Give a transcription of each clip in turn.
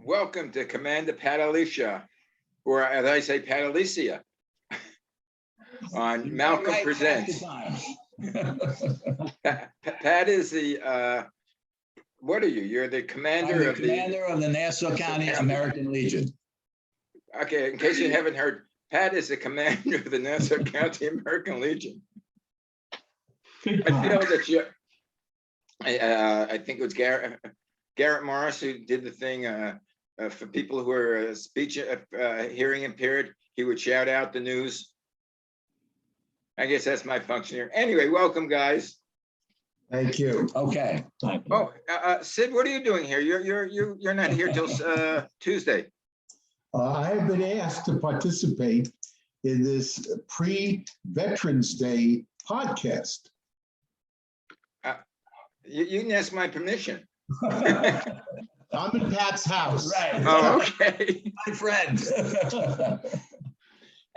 Welcome to Commander Pat Alesia, or as I say, Pat Alesia, on Malcolm Presents. Pat is the, what are you? You're the commander of the Nassau County American Legion. Okay, in case you haven't heard, Pat is the commander of the Nassau County American Legion. I feel that you, I think it was Garrett Morris who did the thing for people who are speech hearing impaired. He would shout out the news. I guess that's my function here. Anyway, welcome, guys. Thank you. Okay. Thank you. Oh, Sid, what are you doing here? You're not here till Tuesday. I have been asked to participate in this pre-Veterans Day podcast. You didn't ask my permission. I'm in Pat's house. Right. Oh, okay. My friend.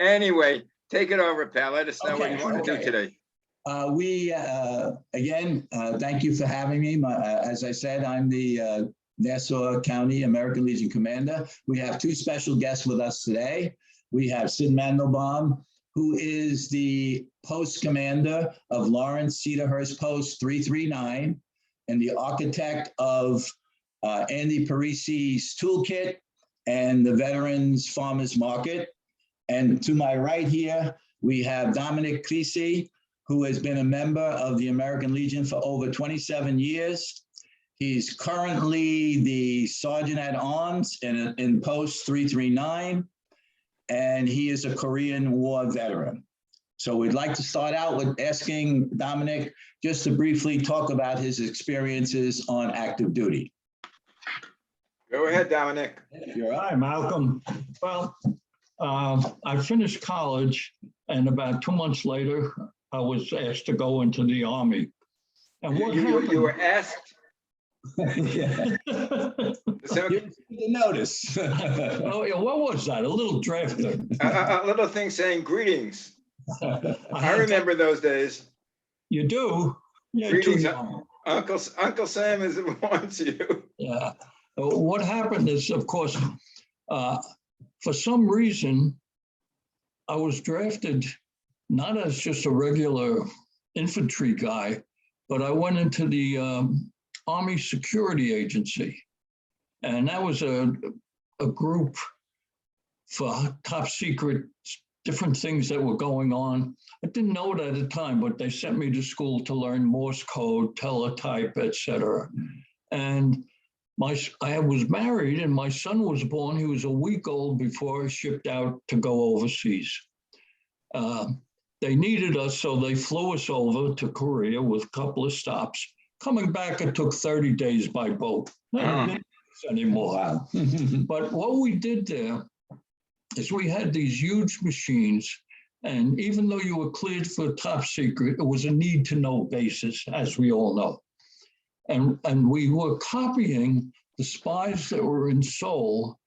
Anyway, take it over, Pat. Let us know what you want to do today. Again, thank you for having me. As I said, I'm the Nassau County American Legion Commander. We have two special guests with us today. We have Sid Mandelbaum, who is the post commander of Lawrence Cedarhurst Post 339 and the architect of Andy Crici's toolkit and the Veterans Farmers Market. And to my right here, we have Dominic Crici, who has been a member of the American Legion for over 27 years. He's currently the Sergeant at Arms in Post 339, and he is a Korean War veteran. So we'd like to start out with asking Dominic just to briefly talk about his experiences on active duty. Go ahead, Dominic. Hi, Malcolm. Well, I finished college, and about 2 months later, I was asked to go into the Army. And what happened? You were asked? Yeah. So, you notice. Oh, yeah, what was that? A little drafter. a little thing saying greetings. I remember those days. You do? Yeah, Greetings, Uncle Sam is wants you. Yeah. What happened is, of course, for some reason, I was drafted not as just a regular infantry guy, but I went into the Army Security Agency. And that was a group for top secret, different things that were going on. I didn't know it at the time, but they sent me to school to learn Morse code, teletype, etc. And I was married and my son was born. He was a week old before I shipped out to go overseas. They needed us, so they flew us over to Korea with a couple of stops. Coming back, it took 30 days by boat. Anymore. But what we did there is we had these huge machines, and even though you were cleared for top secret, it was a need to know basis, as we all know. And we were copying the spies that were in Seoul.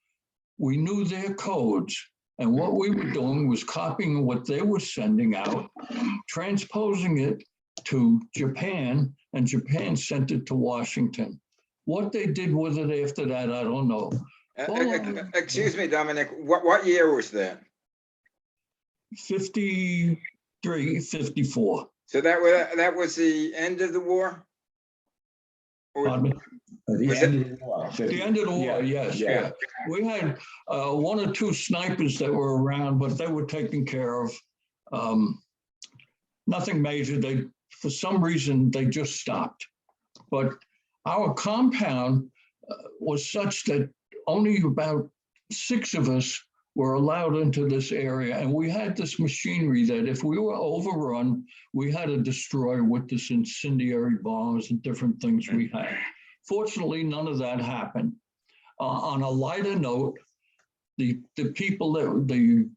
We knew their codes. And what we were doing was copying what they were sending out, transposing it to Japan, and Japan sent it to Washington. What they did with it after that, I don't know. Excuse me, Dominic, what year was that? 53, 54. So that was the end of the war? The end of the war. The end of the war, yes. Yeah. We had one or two snipers that were around, but they were taken care of. Nothing major. For some reason, they just stopped. But our compound was such that only about 6 of us were allowed into this area. And we had this machinery that if we were overrun, we had to destroy with this incendiary bombs and different things we had. Fortunately, none of that happened. On a lighter note, the people the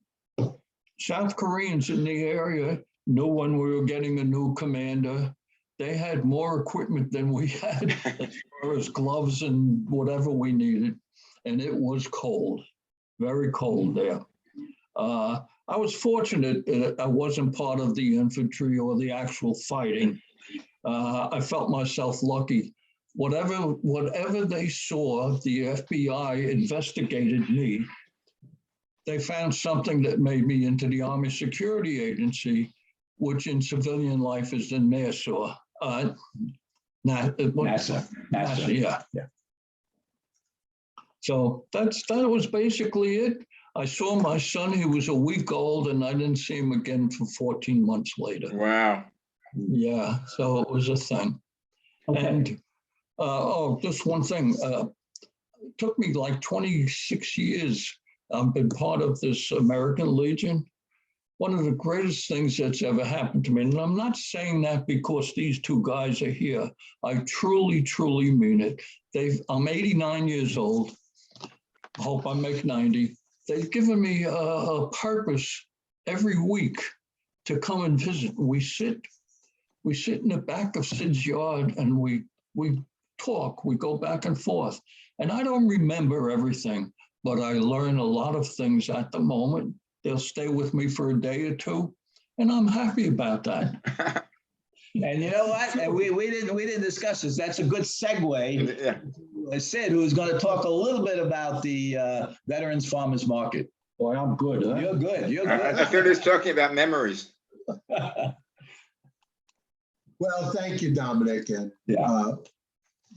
South Koreans in the area knew when we were getting a new commander. They had more equipment than we had as far as gloves and whatever we needed. And it was cold, very cold there. I was fortunate that I wasn't part of the infantry or the actual fighting. I felt myself lucky. whatever they saw, the FBI investigated me. They found something that made me into the Army Security Agency, which in civilian life is in Nassau. NASA. Yeah. So that was basically it. I saw my son, he was a week old, and I didn't see him again for 14 months later. Wow. Yeah, so it was a thing. Okay. And just one thing. It took me like 26 years. I've been part of this American Legion. One of the greatest things that's ever happened to me, and I'm not saying that because these two guys are here. I truly, truly mean it. I'm 89 years old. I hope I make 90. They've given me a purpose every week to come and visit. We sit in the back of Sid's yard and we talk, we go back and forth. And I don't remember everything, but I learn a lot of things at the moment. They'll stay with me for a day or two, and I'm happy about that. And you know what? And we didn't discuss this. That's a good segue. Yeah. Sid, who's going to talk a little bit about the Veterans Farmers Market. Boy, I'm good, huh? You're good. You're I good. thought he was talking about memories. Well, thank you, Dominic. And Yeah.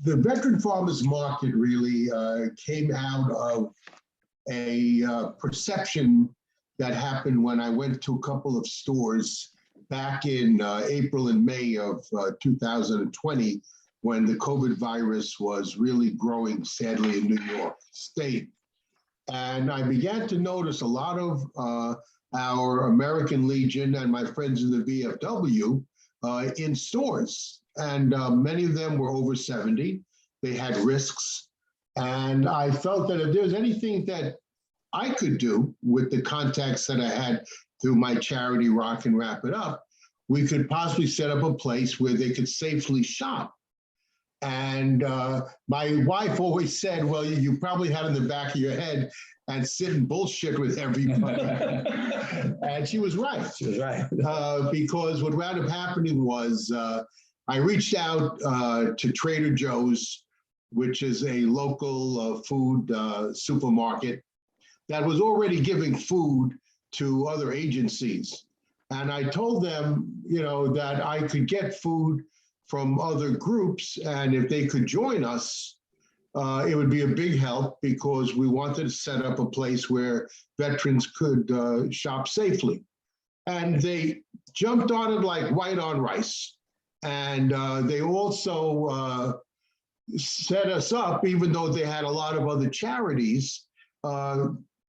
the Veteran Farmers Market really came out of a perception that happened when I went to a couple of stores back in April and May of 2020, when the COVID virus was really growing sadly in New York State. And I began to notice a lot of our American Legion and my friends in the VFW in stores. And many of them were over 70. They had risks. And I felt that if there's anything that I could do with the contacts that I had through my charity, Rock and Wrap It Up, we could possibly set up a place where they could safely shop. And my wife always said, well, you probably had in the back of your head and sit and bullshit with everybody. And she was right. She was right. Because what wound up happening was I reached out to Trader Joe's, which is a local food supermarket that was already giving food to other agencies. And I told them, that I could get food from other groups, and if they could join us, it would be a big help because we wanted to set up a place where veterans could shop safely. And they jumped on it like white on rice. And they also set us up, even though they had a lot of other charities.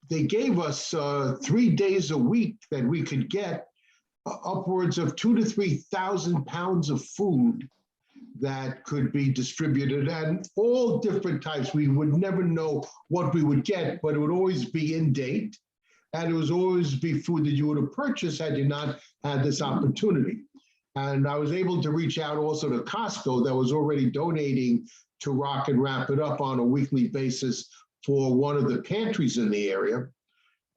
They gave us 3 days a week that we could get upwards of 2,000 to 3,000 pounds of food that could be distributed, and all different types. We would never know what we would get, but it would always be in date, and it would always be food that you would have purchased had you not had this opportunity. And I was able to reach out also to Costco that was already donating to Rock and Wrap It Up on a weekly basis for one of the pantries in the area.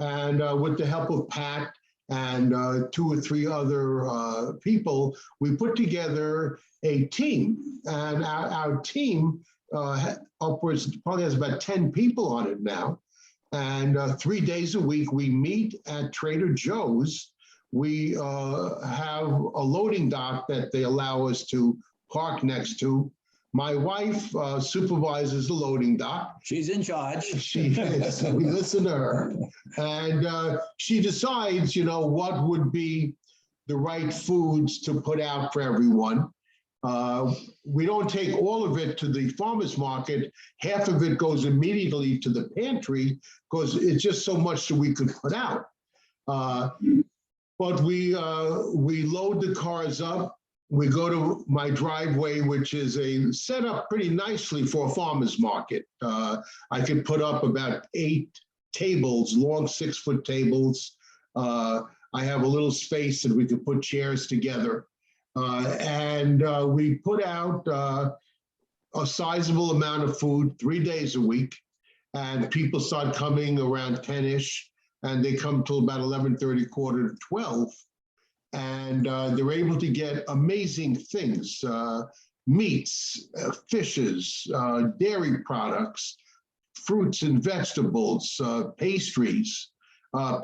And with the help of Pat and 2 or 3 other people, we put together a team. And our team upwards probably has about 10 people on it now. And 3 days a week, we meet at Trader Joe's. We have a loading dock that they allow us to park next to. My wife supervises the loading dock. She's in charge. She is. We listen to her. And she decides, what would be the right foods to put out for everyone. We don't take all of it to the farmers market. Half of it goes immediately to the pantry because it's just so much that we could put out. But we load the cars up. We go to my driveway, which is set up pretty nicely for a farmer's market. I could put up about 8 tables, long 6-foot tables. I have a little space that we could put chairs together. And we put out a sizable amount of food 3 days a week. And people start coming around 10-ish, and they come till about 11:30, quarter to 12. And they're able to get amazing things. meats, fishes, dairy products, fruits and vegetables, pastries.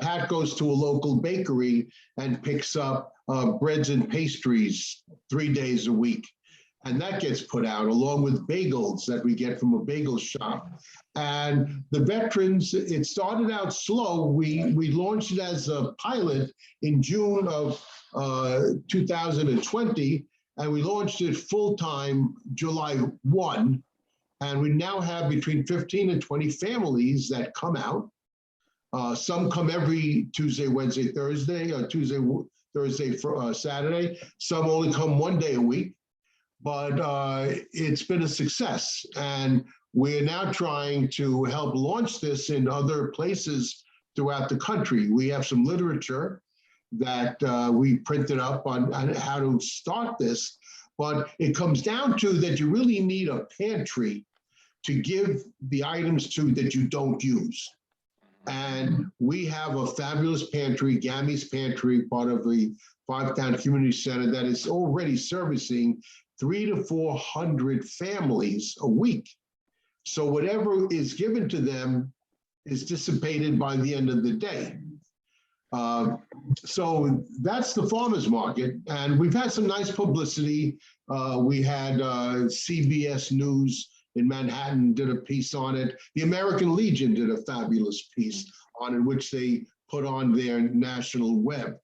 Pat goes to a local bakery and picks up breads and pastries 3 days a week. And that gets put out along with bagels that we get from a bagel shop. And the veterans, it started out slow. We launched it as a pilot in June of 2020, and we launched it full-time July 1. And we now have between 15 and 20 families that come out. Some come every Tuesday, Wednesday, Thursday, or Tuesday, Thursday, Saturday. Some only come 1 day a week. But it's been a success. And we're now trying to help launch this in other places throughout the country. We have some literature that we printed up on how to start this. But it comes down to that you really need a pantry to give the items to that you don't use. And we have a fabulous pantry, Gammy's Pantry, part of the Five-Town Community Center that is already servicing 300 to 400 families a week. So whatever is given to them is dissipated by the end of the day. So that's the farmers market. And we've had some nice publicity. We had CBS News in Manhattan did a piece on it. The American Legion did a fabulous piece on it, which they put on their national web.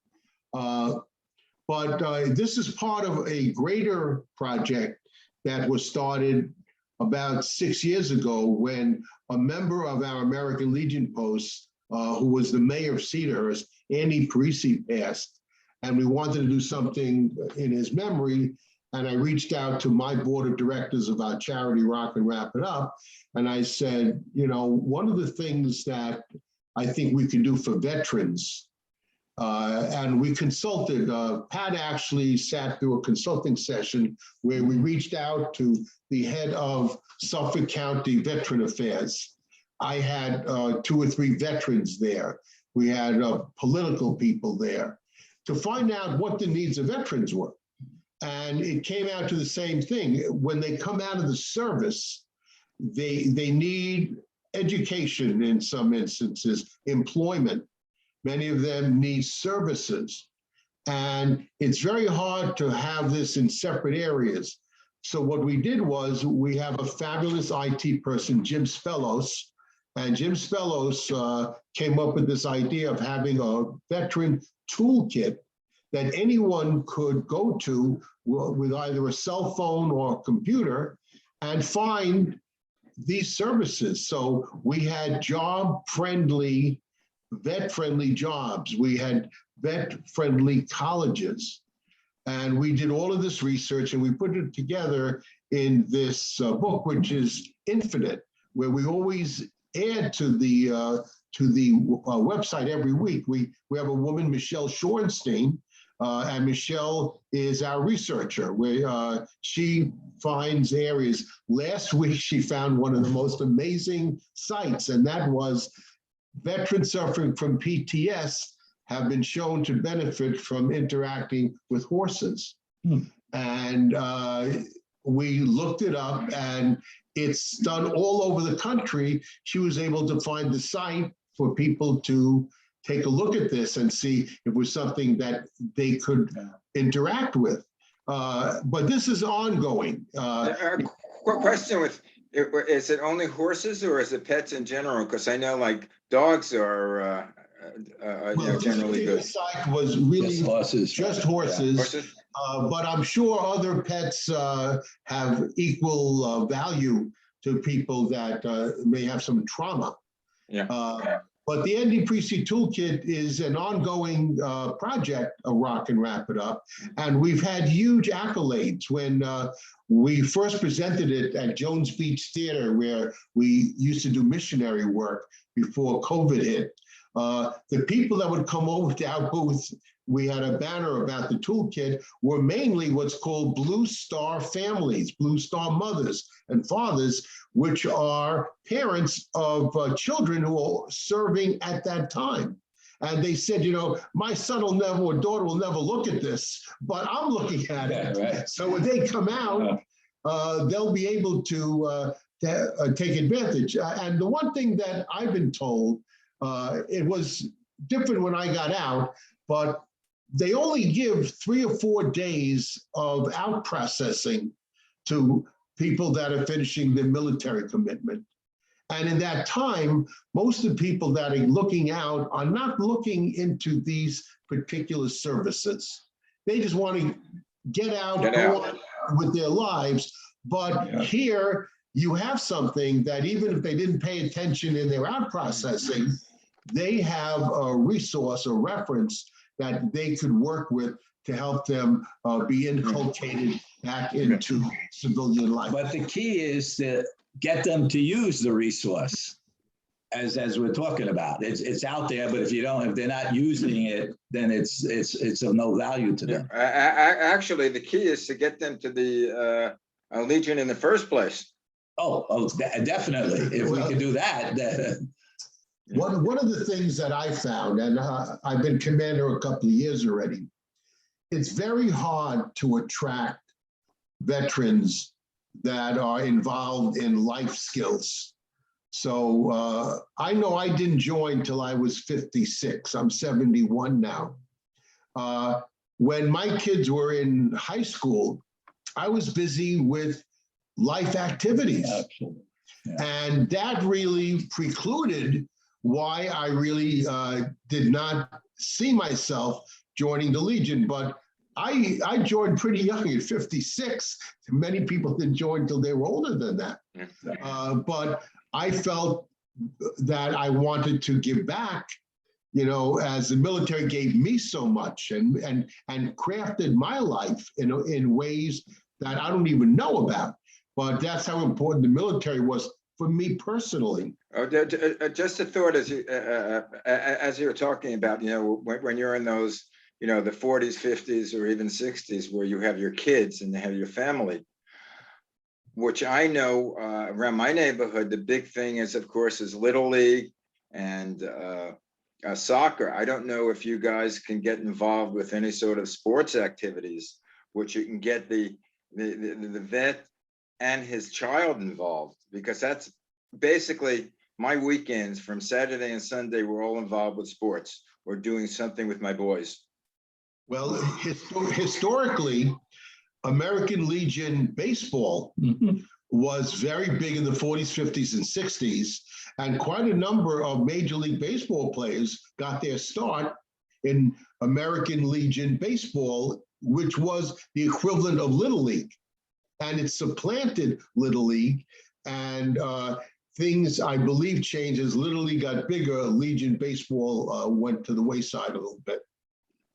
But this is part of a greater project that was started about 6 years ago when a member of our American Legion post, who was the mayor of Cedarhurst, Andy Crici, passed. And we wanted to do something in his memory. And I reached out to my board of directors of our charity, Rock and Wrap It Up. And I said, you know, one of the things that I think we can do for veterans, and we consulted, Pat actually sat through a consulting session where we reached out to the head of Suffolk County Veteran Affairs. I had 2 or 3 veterans there. We had political people there to find out what the needs of veterans were. And it came out to the same thing. When they come out of the service, they need education in some instances, employment. Many of them need services. And it's very hard to have this in separate areas. So what we did was we have a fabulous IT person, Jim Spellos, and Jim Spellos came up with this idea of having a veteran toolkit that anyone could go to with either a cell phone or a computer and find these services. So we had job-friendly, vet-friendly jobs. We had vet-friendly colleges. And we did all of this research and we put it together in this book, which is infinite, where we always add to the website every week. We have a woman, Michelle Shorenstein, and Michelle is our researcher, where she finds areas. Last week, she found one of the most amazing sites, and that was veterans suffering from PTS have been shown to benefit from interacting with horses. And we looked it up, and it's done all over the country. She was able to find the site for people to take a look at this and see if it was something that they could interact with. But this is ongoing. Quick question with, is it only horses or is it pets in general? Because I know like dogs are generally good. The site was really Just horses. just horses. Horses? But I'm sure other pets have equal value to people that may have some trauma. Yeah. But the NDPC Toolkit is an ongoing project of Rock and Wrap It Up. And we've had huge accolades. When we first presented it at Jones Beach Theater, where we used to do missionary work before COVID hit, the people that would come over to our booth, we had a banner about the toolkit, were mainly what's called Blue Star families, Blue Star mothers and fathers, which are parents of children who are serving at that time. And they said, you know, my son will never, or daughter will never look at this, but I'm looking at it. Right. So when they come out, they'll be able to take advantage. And the one thing that I've been told, it was different when I got out, but they only give 3 or 4 days of out processing to people that are finishing their military commitment. And in that time, most of the people that are looking out are not looking into these particular services. They just want to get out, go on with their lives. But here you have something that even if they didn't pay attention in their out processing, they have a resource, a reference that they could work with to help them be inculcated back into civilian life. But the key is to get them to use the resource, as we're talking about. It's out there, but if they're not using it, then it's of no value to them. Actually, the key is to get them to the Legion in the first place. Definitely. If we could do that. One of the things that I found, and I've been commander a couple of years already, it's very hard to attract veterans that are involved in life skills. So I know I didn't join till I was 56. I'm 71 now. When my kids were in high school, I was busy with life activities. Absolutely. Yeah. And that really precluded why I really did not see myself joining the Legion. But I joined pretty young at 56. Many people didn't join till they were older than that. But I felt that I wanted to give back, as the military gave me so much and crafted my life in ways that I don't even know about. But that's how important the military was for me personally. Just a thought as you're talking about, when you're in those, the 40s, 50s, or even 60s, where you have your kids and you have your family, which I know around my neighborhood, the big thing is, of course, is Little League and soccer. I don't know if you guys can get involved with any sort of sports activities, which you can get the vet and his child involved, because that's basically my weekends from Saturday and Sunday were all involved with sports or doing something with my boys. Well, historically, American Legion baseball was very big in the 40s, 50s, and 60s, and quite a number of Major League Baseball players got their start in American Legion baseball, which was the equivalent of Little League. And it supplanted Little League, and things, I believe, changed as Little League got bigger. Legion baseball went to the wayside a little bit.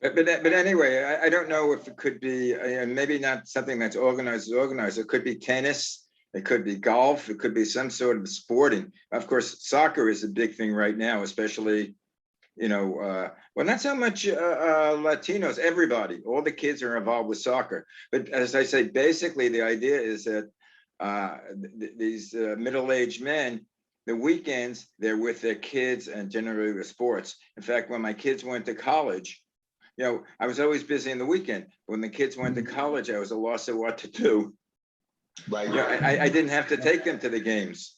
But anyway, I don't know if it could be, maybe not something that's organized. It could be tennis, it could be golf, it could be some sort of sporting. Of course, soccer is a big thing right now, especially, well, not so much Latinos, everybody, all the kids are involved with soccer. But as I say, basically the idea is that these middle-aged men, the weekends, they're with their kids and generally with sports. In fact, when my kids went to college, I was always busy in the weekend. When the kids went to college, I was a loss of what to do. Right. I didn't have to take them to the games.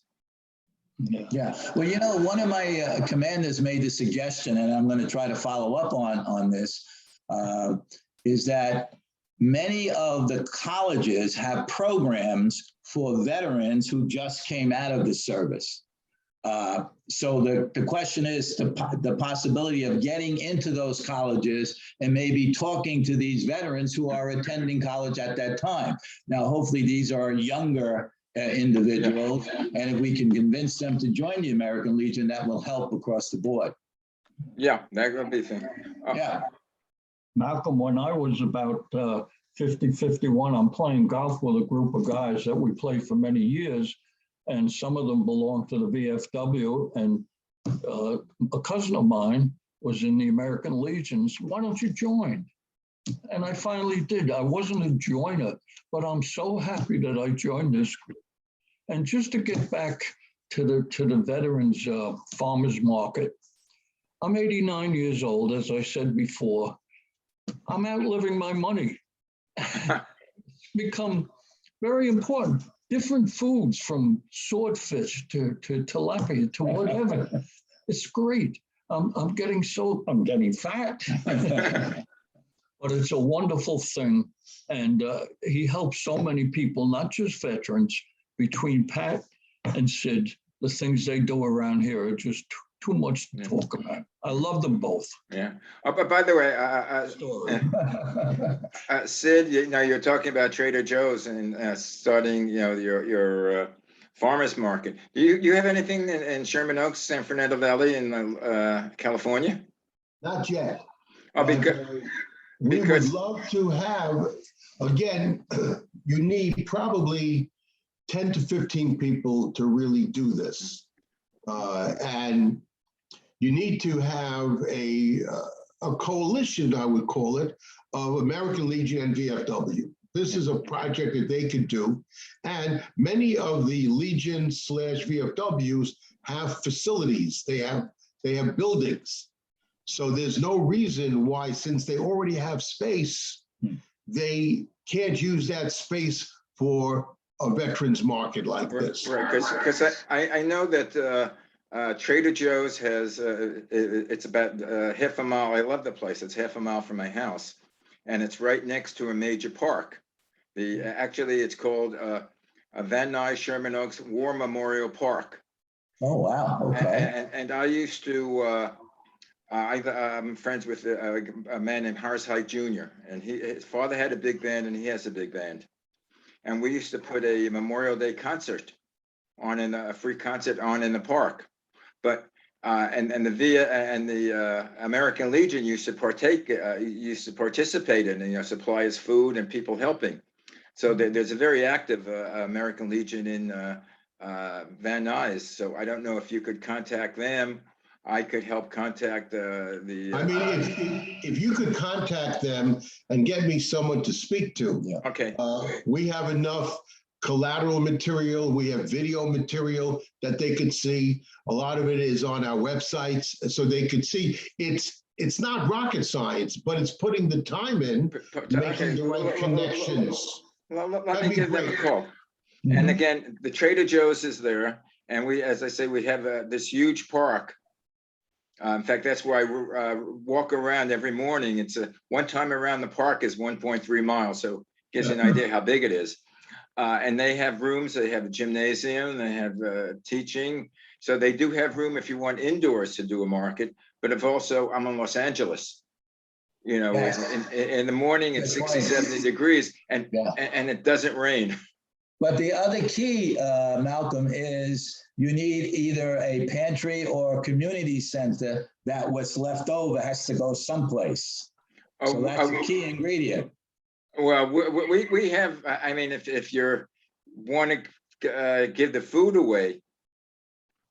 Yeah. Well, one of my commanders made the suggestion, and I'm going to try to follow up on this, is that many of the colleges have programs for veterans who just came out of the service. So the question is the possibility of getting into those colleges and maybe talking to these veterans who are attending college at that time. Now, hopefully these are younger individuals, and if we can convince them to join the American Legion, that will help across the board. Yeah, that would be a thing. Yeah. Malcolm, when I was about 50, 51, I'm playing golf with a group of guys that we played for many years, and some of them belonged to the VFW, and a cousin of mine was in the American Legions. Why don't you join? And I finally did. I wasn't a joiner, but I'm so happy that I joined this group. And just to get back to the veterans farmers market, I'm 89 years old, as I said before. I'm outliving my money. It's become very important. Different foods from swordfish to tilapia to whatever. It's great. I'm getting fat, but it's a wonderful thing. And he helps so many people, not just veterans. Between Pat and Sid, the things they do around here are just too much to talk about. I love them both. Yeah. But by the way, Sid, you're talking about Trader Joe's and starting, your farmers market. Do you have anything in Sherman Oaks, San Fernando Valley, in California? Not yet. Oh, We would because love to have, again, you need probably 10 to 15 people to really do this. And you need to have a coalition, I would call it, of American Legion and VFW. This is a project that they could do. And many of the Legion/VFWs have facilities. They have buildings. So there's no reason why, since they already have space, they can't use that space for a veterans market like this. Right, because I know that Trader Joe's has, it's about half a mile. I love the place. It's half a mile from my house, and it's right next to a major park. Actually, it's called Van Nuys Sherman Oaks War Memorial Park. Oh, wow, okay. And I used to, I'm friends with a man named Horace Height Jr., and his father had a big band, and he has a big band. And we used to put a Memorial Day concert on, a free concert on in the park. But and the American Legion used to participate in, supply us food and people helping. So there's a very active American Legion in Van Nuys. So I don't know if you could contact them. I could help contact I mean, if you could contact them and get me someone to speak to. Yeah. Okay. We have enough collateral material. We have video material that they could see. A lot of it is on our websites, so they could see. It's not rocket science, but it's putting the time in, making the right connections. Let That'd me be give them a great. call. And again, the Trader Joe's is there, and we, as I say, we have this huge park. In fact, that's why I walk around every morning. It's one time around the park is 1.3 miles, so gives you an idea how big it is. And they have rooms. They have a gymnasium. They have teaching. So they do have room if you want indoors to do a market. But if also, I'm in Los Angeles, Yes. in the morning it's That's 60, right. 70 degrees, and Yeah. and it doesn't rain. But the other key, Malcolm, is you need either a pantry or a community center that what's left over has to go someplace. So that's the key ingredient. Well, we have, I mean, if you want to give the food away,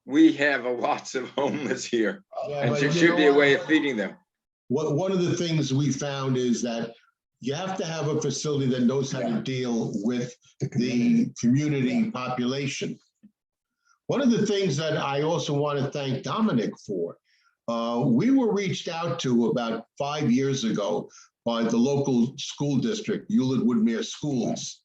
we have lots of homeless here. Yeah, And but there you should know be a what? way of feeding them. One of the things we found is that you have to have a facility that knows how to deal with the community population. One of the things that I also want to thank Dominic for, we were reached out to about 5 years ago by the local school district, Hewlett-Woodmere Schools.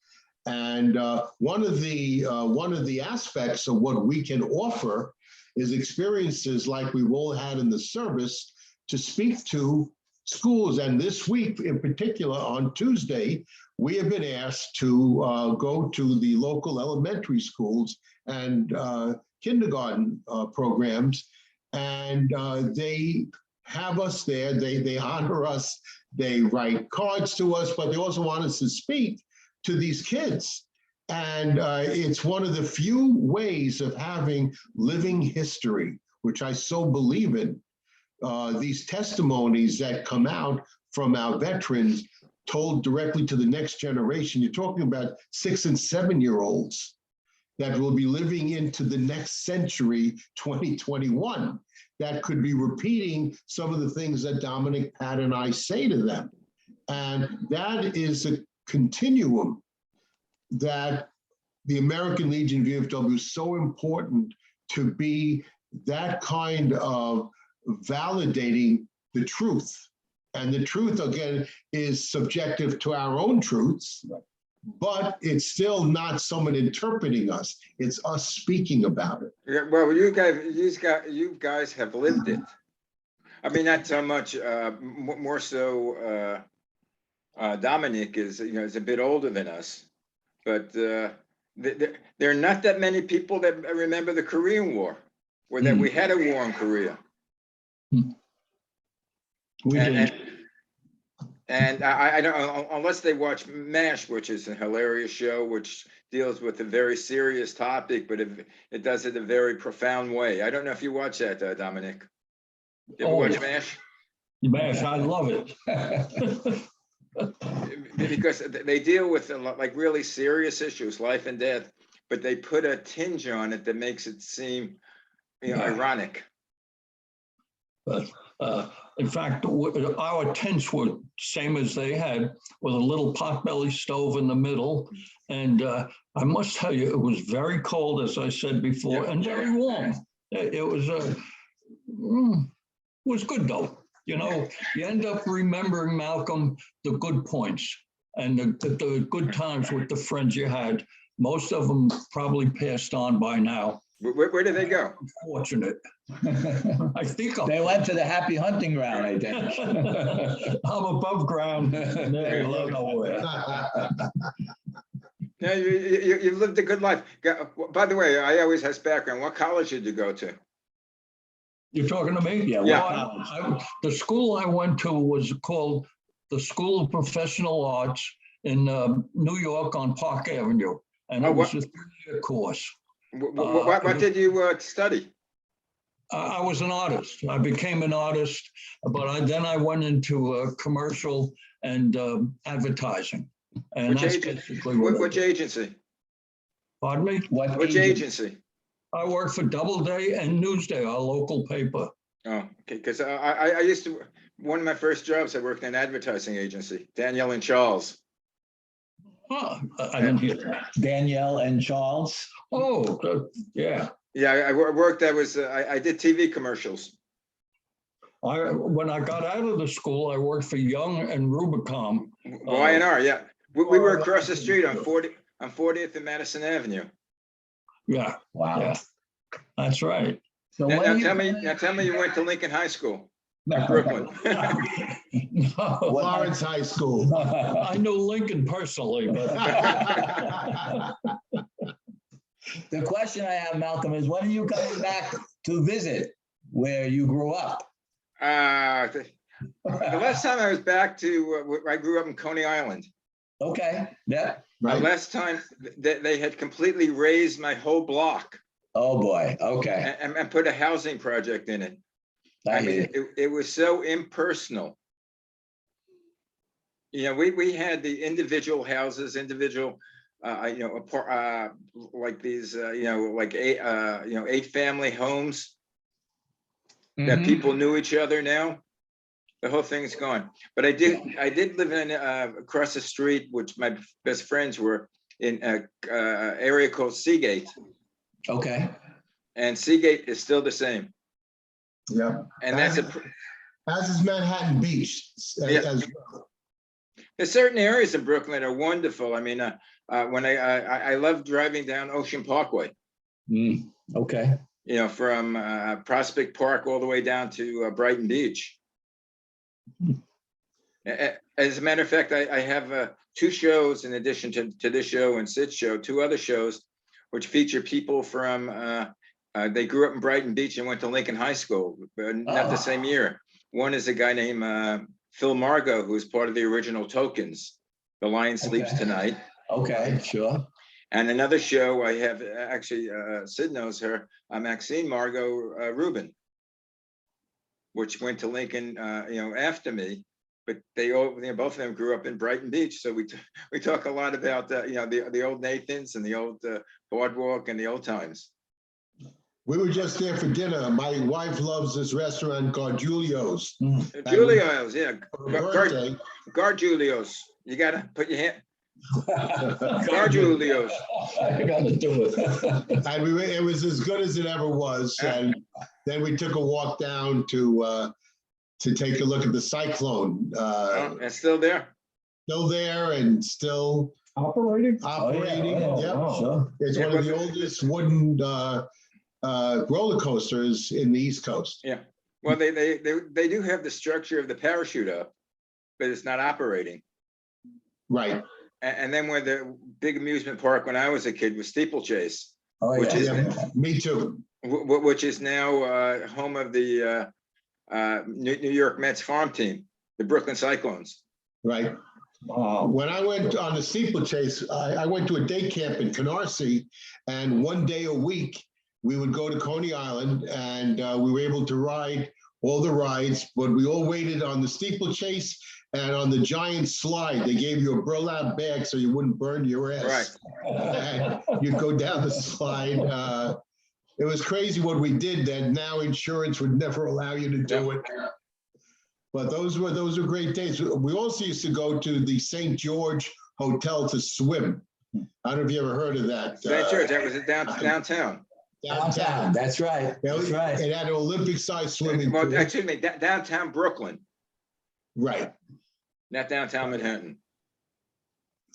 And one of the aspects of what we can offer is experiences like we've all had in the service to speak to schools. And this week in particular, on Tuesday, we have been asked to go to the local elementary schools and kindergarten programs. And they have us there, they honor us, they write cards to us, but they also want us to speak to these kids. And it's one of the few ways of having living history, which I so believe in. These testimonies that come out from our veterans told directly to the next generation. You're talking about 6 and 7-year-olds that will be living into the next century, 2021, that could be repeating some of the things that Dominic, Pat, and I say to them. And that is a continuum that the American Legion VFW is so important to be that kind of validating the truth. And the truth, again, is subjective to our own truths, but it's still not someone interpreting us. It's us speaking about it. Yeah, well, you guys have lived it. I mean, not so much, more so, Dominic is a bit older than us, but there are not that many people that remember the Korean War, or that we had a war in Korea. We And, did. and I don't, unless they watch MASH, which is a hilarious show, which deals with a very serious topic, but it does it a very profound way. I don't know if you watch that, Dominic. You ever watch MASH? MASH, I love it. Because they deal with like really serious issues, life and death, but they put a tinge on it that makes it seem, ironic. But in fact, our tents were same as they had, with a little potbelly stove in the middle. And I must tell you, it was very cold, as I said before, and very warm. It was good though. You end up remembering, Malcolm, the good points and the good times with the friends you had. Most of them probably passed on by now. Where did they go? Unfortunate. I think They went to the happy hunting ground, I think. I'm above ground. There, nowhere. Yeah, you've lived a good life. By the way, I always ask background. What college did you go to? You're talking to me? Yeah. Well, the school I went to was called the School of Professional Arts in New York on Park Avenue. And it was a 3-year course. What did you study? I was an artist. I became an artist, but then I went into commercial and advertising. And Which that's agency? basically what Which agency? Pardon me? Which agency? I worked for Doubleday and Newsday, our local paper. Oh, okay. Because I used to, one of my first jobs, I worked in an advertising agency, Danielle and Charles. Oh, I didn't hear that. Danielle and Charles. Oh, yeah. Yeah, I worked, I did TV commercials. When I got out of the school, I worked for Young and Rubicon. Y&R, yeah. We were across the street on 40th and Madison Avenue. Yeah. Wow. Yeah, that's right. So Now tell me you went to Lincoln High School in Brooklyn. No, Lawrence High School. I knew Lincoln personally, but The question I have, Malcolm, is when are you coming back to visit where you grew up? The last time I was back to, I grew up in Coney Island. Okay, yeah. Right. Last time they had completely raised my whole block. Oh, boy, okay. And put a housing project in it. I mean, it was so impersonal. We had the individual houses, individual, like these, like 8 family homes that people knew each other now. The whole thing's gone. But I did live in across the street, which my best friends were in an area called Seagate. Okay. And Seagate is still the same. Yeah. And as is Manhattan Beach as well. There's certain areas in Brooklyn are wonderful. I mean, when I love driving down Ocean Parkway. Okay. From Prospect Park all the way down to Brighton Beach. As a matter of fact, I have 2 shows in addition to this show and Sid's show, 2 other shows, which feature people from, they grew up in Brighton Beach and went to Lincoln High School, but not the same year. One is a guy named Phil Margo, who is part of the original Tokens, The Lion Sleeps Tonight. Okay, sure. And another show I have, actually, Sid knows her, Maxine Margot Rubin, which went to Lincoln, after me, but they all, both of them grew up in Brighton Beach. So we talk a lot about, the old Nathans and the old boardwalk and the old times. We were just there for dinner. My wife loves this restaurant called Julio's. Julio's, yeah. Birthday. Julio's. You gotta put your hand. Julio's. I gotta do it. And it was as good as it ever was. And then we took a walk down to take a look at the Cyclone. It's still there. Still there and still Operating? operating. Oh, Yep. wow. Sure. It's Yeah, one of but- the oldest wooden roller coasters in the East Coast. Yeah, well, they do have the structure of the parachute up, but it's not operating. Right. And then where the big amusement park when I was a kid was Steeplechase, Oh, Which yeah. is- Yeah, me too. which is now home of the New York Mets farm team, the Brooklyn Cyclones. Right. Wow. When I went on the steeplechase, I went to a day camp in Canarsie, and one day a week we would go to Coney Island, and we were able to ride all the rides, but we all waited on the steeplechase and on the giant slide. They gave you a burlap bag so you wouldn't burn your ass. And you'd go down the slide. It was crazy what we did that now insurance would never allow you to do it. But those were great days. We also used to go to the St. George Hotel to swim. I don't know if you ever heard of that. St. George, that was downtown. Downtown, that's right. That's right. It had an Olympic-sized swimming Well, pool. excuse me, downtown Brooklyn, Right. not downtown Manhattan.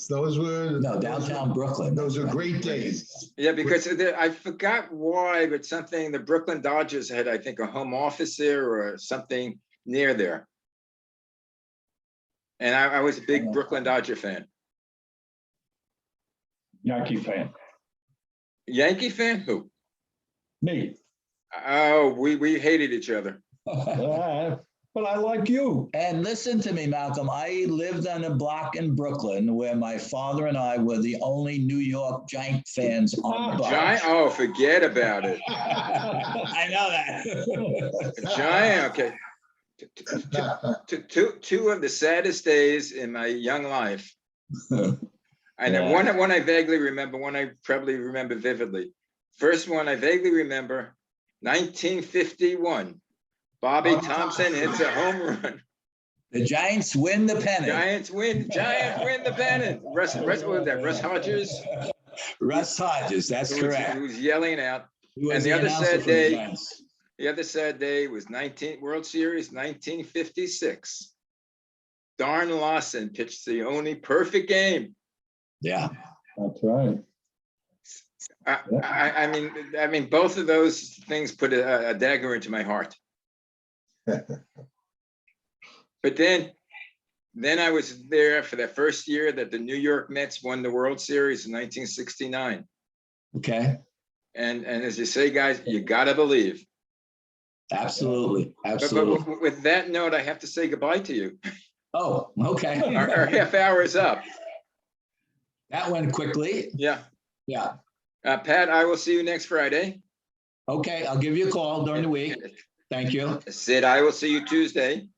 Those were. No, downtown Brooklyn. Those are great days. Yeah, because I forgot why, but something, the Brooklyn Dodgers had, I think, a home office there or something near there. And I was a big Brooklyn Dodger fan. Yankee fan. Yankee fan? Who? Me. Oh, we hated each other. But I like you. And listen to me, Malcolm. I lived on a block in Brooklyn where my father and I were the only New York Giant fans on the block. Giant? Oh, forget about it. I know that. Giant, okay. Two of the saddest days in my young life. And then one I vaguely remember, one I probably remember vividly. First one I vaguely remember, 1951. Bobby Thompson hits a home run. The Giants win the pennant. Giants win the pennant. Russ, what was that? Russ Hodges? Russ Hodges, that's correct. Who was yelling out. He was And the the other announcer sad for the day- Giants. The other sad day was World Series 1956. Darn Lawson pitched the only perfect game. Yeah. That's right. I mean, both of those things put a dagger into my heart. But then I was there for that first year that the New York Mets won the World Series in 1969. Okay. And as you say, guys, you gotta believe. Absolutely. But Absolutely. with that note, I have to say goodbye to you. Oh, okay. Our half hour is up. That went quickly. Yeah. Yeah. Pat, I will see you next Friday. Okay. I'll give you a call during the week. Thank you. Sid, I will see you Tuesday.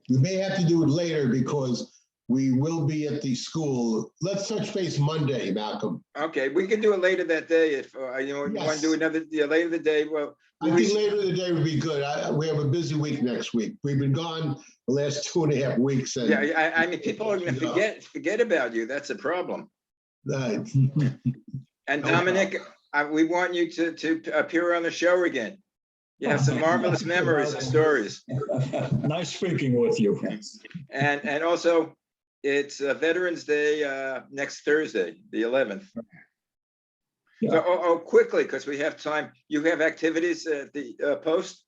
We may have to do it later because we will be at the school. Let's touch base Monday, Malcolm. Okay, we can do it later that day if you want to do another later the day. Well, I think later in the day would be good. We have a busy week next week. We've been gone the last 2.5 weeks. And, yeah, I mean, people are going to forget about you. That's a problem. And Dominic, we want you to appear on the show again. You have some marvelous memories and stories. Nice speaking with you. And also, it's Veterans Day next Thursday, the 11th. Yeah. So, quickly, because we have time. You have activities at the post?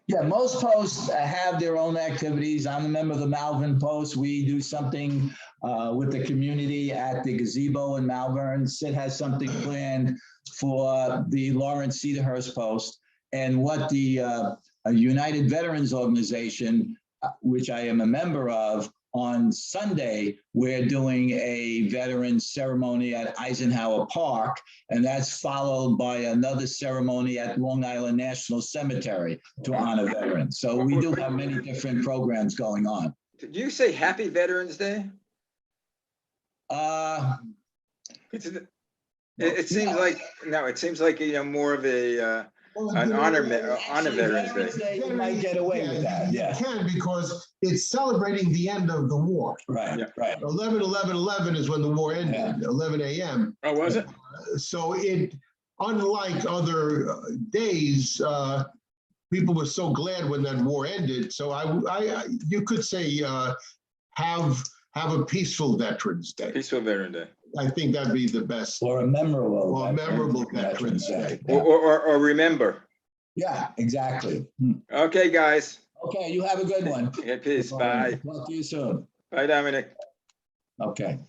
Yeah, most posts have their own activities. I'm a member of the Malvern Post. We do something with the community at the gazebo in Malvern. Sid has something planned for the Lawrence Cedarhurst Post. And what the United Veterans Organization, which I am a member of, on Sunday, we're doing a veterans ceremony at Eisenhower Park, and that's followed by another ceremony at Long Island National Cemetery to honor veterans. So we do have many different programs going on. Did you say Happy Veterans Day? It seems like, no, it seems like, more of an honor Veterans Day. You might get away with that, yeah. You can, because it's celebrating the end of the war. Right, Yeah. right. 11/11/11 is when the war ended, Yeah. 11 a.m. Oh, was it? So unlike other days, people were so glad when that war ended. So you could say, have have a peaceful Veterans Day. Peaceful Veteran Day. I think that'd be the best. Or a memorable. Or a memorable Veterans Day. Yeah. Or remember. Yeah, exactly. Okay, guys. Okay, you have a good one. Okay, peace. Bye. Talk to you soon. Bye, Dominic. Okay.